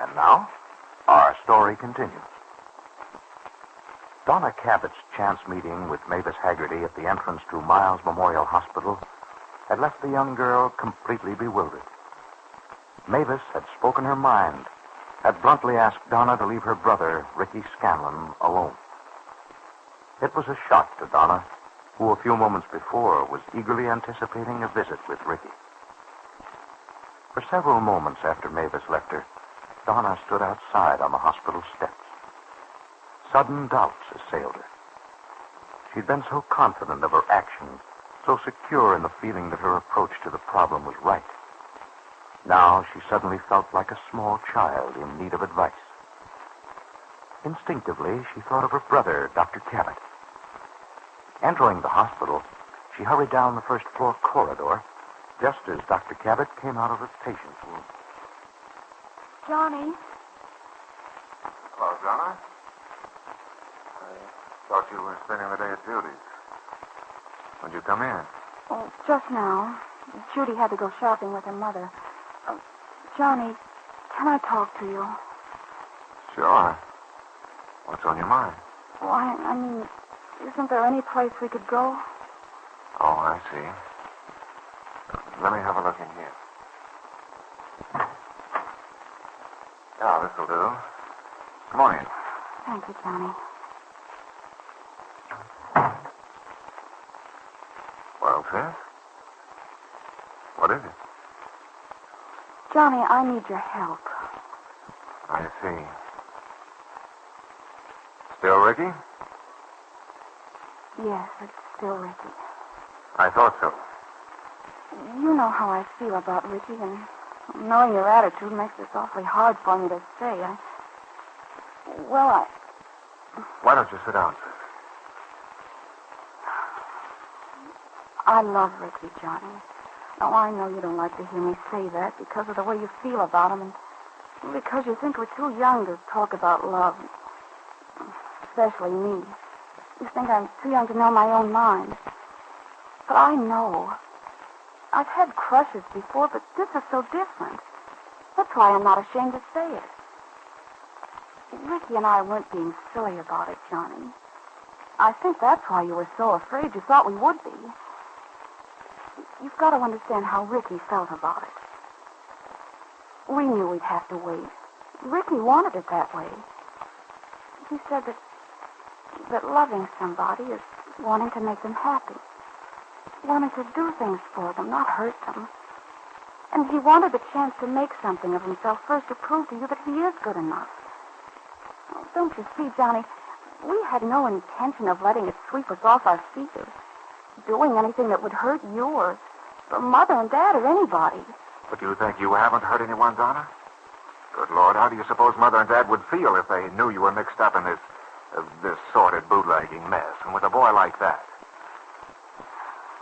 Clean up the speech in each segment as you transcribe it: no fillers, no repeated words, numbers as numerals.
And now, our story continues. Donna Cabot's chance meeting with Mavis Haggerty at the entrance to Miles Memorial Hospital had left the young girl completely bewildered. Mavis had spoken her mind, had bluntly asked Donna to leave her brother, Ricky Scanlon, alone. It was a shock to Donna, who a few moments before was eagerly anticipating a visit with Ricky. For several moments after Mavis left her, Donna stood outside on the hospital steps. Sudden doubts assailed her. She'd been so confident of her actions, so secure in the feeling that her approach to the problem was right. Now she suddenly felt like a small child in need of advice. Instinctively, she thought of her brother, Dr. Cabot. Entering the hospital, she hurried down the first-floor corridor just as Dr. Cabot came out of the patient's room. Johnny? Hello, Donna. I thought you were spending the day at Judy's. When'd you come in? Oh, just now. Judy had to go shopping with her mother. Johnny, can I talk to you? Sure. What's on your mind? Well, I mean, isn't there any place we could go? Oh, I see. Let me have a look in here. Yeah, this'll do. Come on in. Thank you, Johnny. Well, sis? What is it? Johnny, I need your help. I see. Still Ricky? Yes, it's still Ricky. I thought so. You know how I feel about Ricky, and knowing your attitude makes this awfully hard for me to say. Why don't you sit down, sis? I love Ricky, Johnny. Now, I know you don't like to hear me say that because of the way you feel about him and because you think we're too young to talk about love. Especially me. You think I'm too young to know my own mind. But I know. I've had crushes before, but this is so different. That's why I'm not ashamed to say it. Ricky and I weren't being silly about it, Johnny. I think that's why you were so afraid you thought we would be. You've got to understand how Ricky felt about it. We knew we'd have to wait. Ricky wanted it that way. He said that loving somebody is wanting to make them happy. Wanting to do things for them, not hurt them. And he wanted the chance to make something of himself first to prove to you that he is good enough. Oh, don't you see, Johnny, we had no intention of letting it sweep us off our feet or doing anything that would hurt you or Mother and Dad or anybody. But you think you haven't hurt anyone, Donna? Good Lord, how do you suppose Mother and Dad would feel if they knew you were mixed up in this sordid bootlegging mess, and with a boy like that?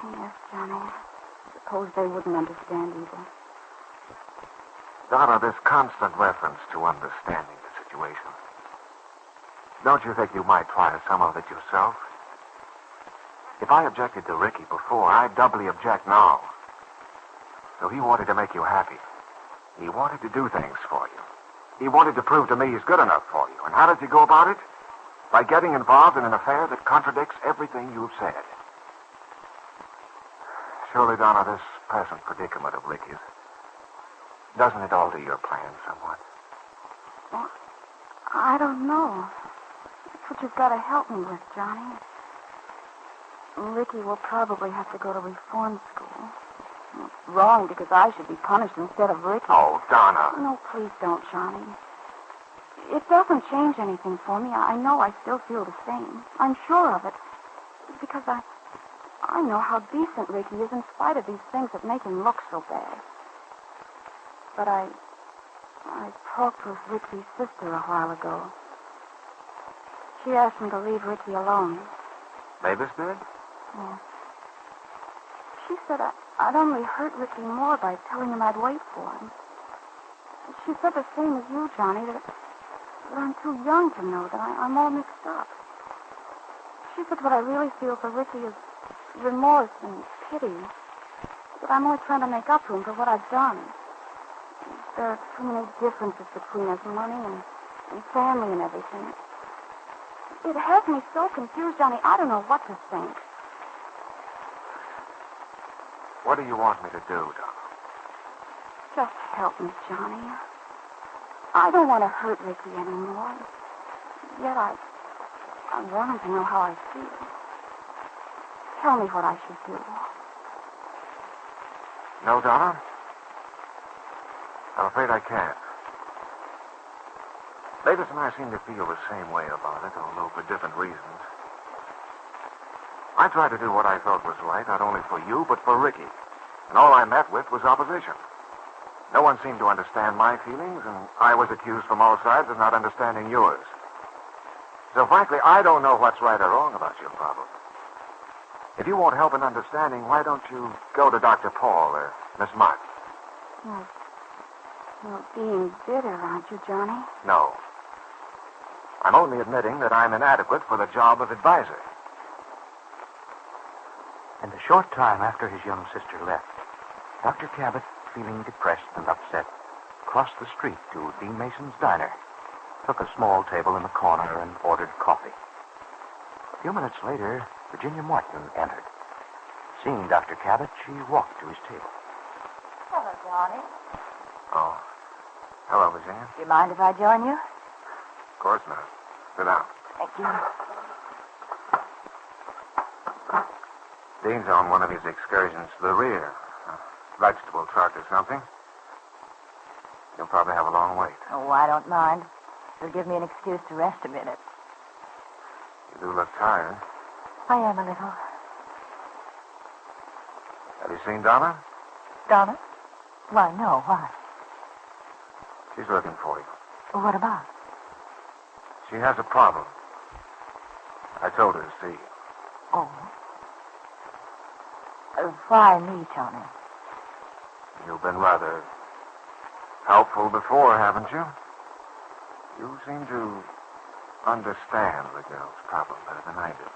Yes, Johnny. Suppose they wouldn't understand either. Donna, this constant reference to understanding the situation. Don't you think you might try some of it yourself? If I objected to Ricky before, I doubly object now. So he wanted to make you happy. He wanted to do things for you. He wanted to prove to me he's good enough for you. And how does he go about it? By getting involved in an affair that contradicts everything you've said. Surely, Donna, this present predicament of Ricky's, doesn't it alter your plans somewhat? Well, I don't know. That's what you've got to help me with, Johnny. Ricky will probably have to go to reform school. It's wrong because I should be punished instead of Ricky. Oh, Donna. No, please don't, Johnny. It doesn't change anything for me. I know I still feel the same. I'm sure of it. Because I know how decent Ricky is in spite of these things that make him look so bad. But I talked with Ricky's sister a while ago. She asked him to leave Ricky alone. Mavis did? Yes. She said I'd only hurt Ricky more by telling him I'd wait for him. She said the same as you, Johnny, that I'm too young to know, that I'm all mixed up. She said what I really feel for Ricky is remorse and pity, that I'm only trying to make up to him for what I've done. There are too many differences between us, money and family and everything. It has me so confused, Johnny. I don't know what to think. What do you want me to do, Donna? Just help me, Johnny. I don't want to hurt Ricky anymore. Yet I want him to know how I feel. Tell me what I should do. No, Donna? I'm afraid I can't. Davis and I seem to feel the same way about it, although for different reasons. I tried to do what I thought was right, not only for you, but for Ricky. And all I met with was opposition. No one seemed to understand my feelings, and I was accused from all sides of not understanding yours. So frankly, I don't know what's right or wrong about your problem. If you want help in understanding, why don't you go to Dr. Paul or Miss Martin? You're being bitter, aren't you, Johnny? No. I'm only admitting that I'm inadequate for the job of advisor. And a short time after his young sister left, Dr. Cabot, feeling depressed and upset, crossed the street to Dean Mason's diner, took a small table in the corner, and ordered coffee. A few minutes later, Virginia Martin entered. Seeing Dr. Cabot, she walked to his table. Hello, Johnny. Oh. Hello, Virginia. Do you mind if I join you? Of course not. Sit down. Thank you. Dean's on one of his excursions to the rear. A vegetable truck or something. You'll probably have a long wait. Oh, I don't mind. It'll give me an excuse to rest a minute. You do look tired. I am a little. Have you seen Donna? Donna? Why, no. Why? She's looking for you. What about? She has a problem. I told her to see you. Oh. Why me, Johnny? You've been rather helpful before, haven't you? You seem to understand the girl's problem better than I do.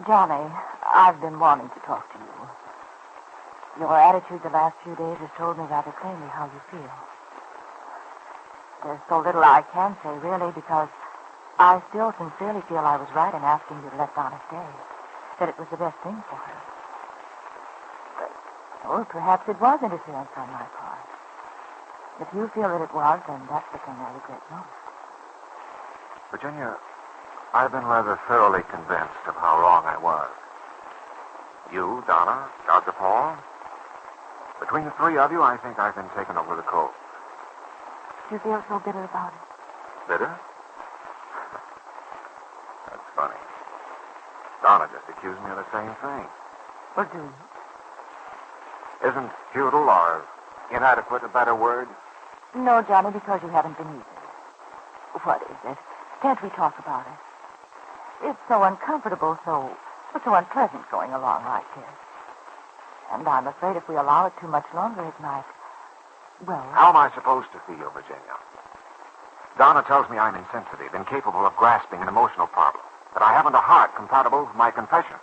Johnny, I've been wanting to talk to you. Your attitude the last few days has told me rather plainly how you feel. There's so little I can say, really, because I still sincerely feel I was right in asking you to let Donna stay. That it was the best thing for her. But, perhaps it was interference on my part. If you feel that it was, then that's the thing I regret most. Virginia, I've been rather thoroughly convinced of how wrong I was. You, Donna, Dr. Paul. Between the three of you, I think I've been taken over the cold. You feel so bitter about it? Bitter? That's funny. Donna just accused me of the same thing. Well, do you? Isn't futile or inadequate a better word? No, Johnny, because you haven't been either. What is it? Can't we talk about it? It's so uncomfortable, so unpleasant going along like this. And I'm afraid if we allow it too much longer, it might, well... How am I supposed to feel, Virginia? Donna tells me I'm insensitive, incapable of grasping an emotional problem, that I haven't a heart compatible with my confession.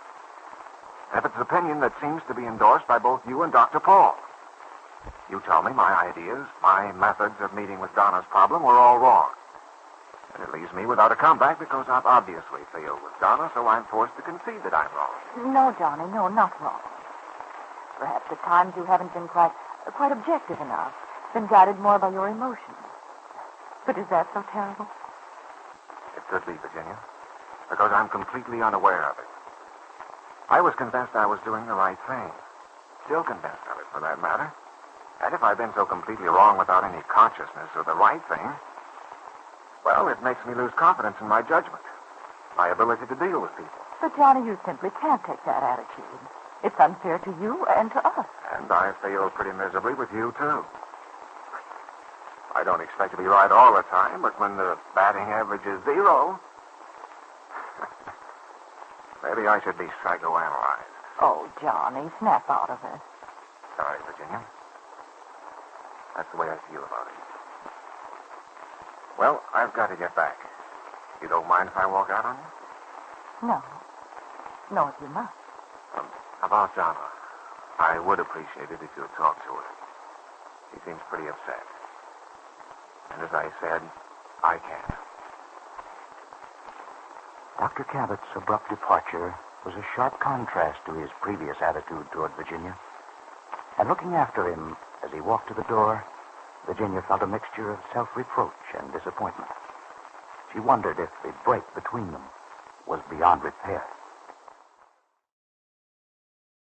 And if it's an opinion that seems to be endorsed by both you and Dr. Paul. You tell me my ideas, my methods of meeting with Donna's problem were all wrong. And it leaves me without a comeback because I've obviously failed with Donna, so I'm forced to concede that I'm wrong. No, Johnny, no, not wrong. Perhaps at times you haven't been quite objective enough, been guided more by your emotions. But is that so terrible? It could be, Virginia, because I'm completely unaware of it. I was convinced I was doing the right thing. Still convinced of it, for that matter. And if I've been so completely wrong without any consciousness of the right thing, well, it makes me lose confidence in my judgment, my ability to deal with people. But, Johnny, you simply can't take that attitude. It's unfair to you and to us. And I failed pretty miserably with you, too. I don't expect to be right all the time, but when the batting average is 0, maybe I should be psychoanalyzed. Oh, Johnny, snap out of it. Sorry, Virginia. That's the way I feel about it. Well, I've got to get back. You don't mind if I walk out on you? No. No, if you must. About Donna. I would appreciate it if you'd talk to her. He seems pretty upset. And as I said, I can't. Dr. Cabot's abrupt departure was a sharp contrast to his previous attitude toward Virginia. And looking after him as he walked to the door, Virginia felt a mixture of self-reproach and disappointment. She wondered if the break between them was beyond repair.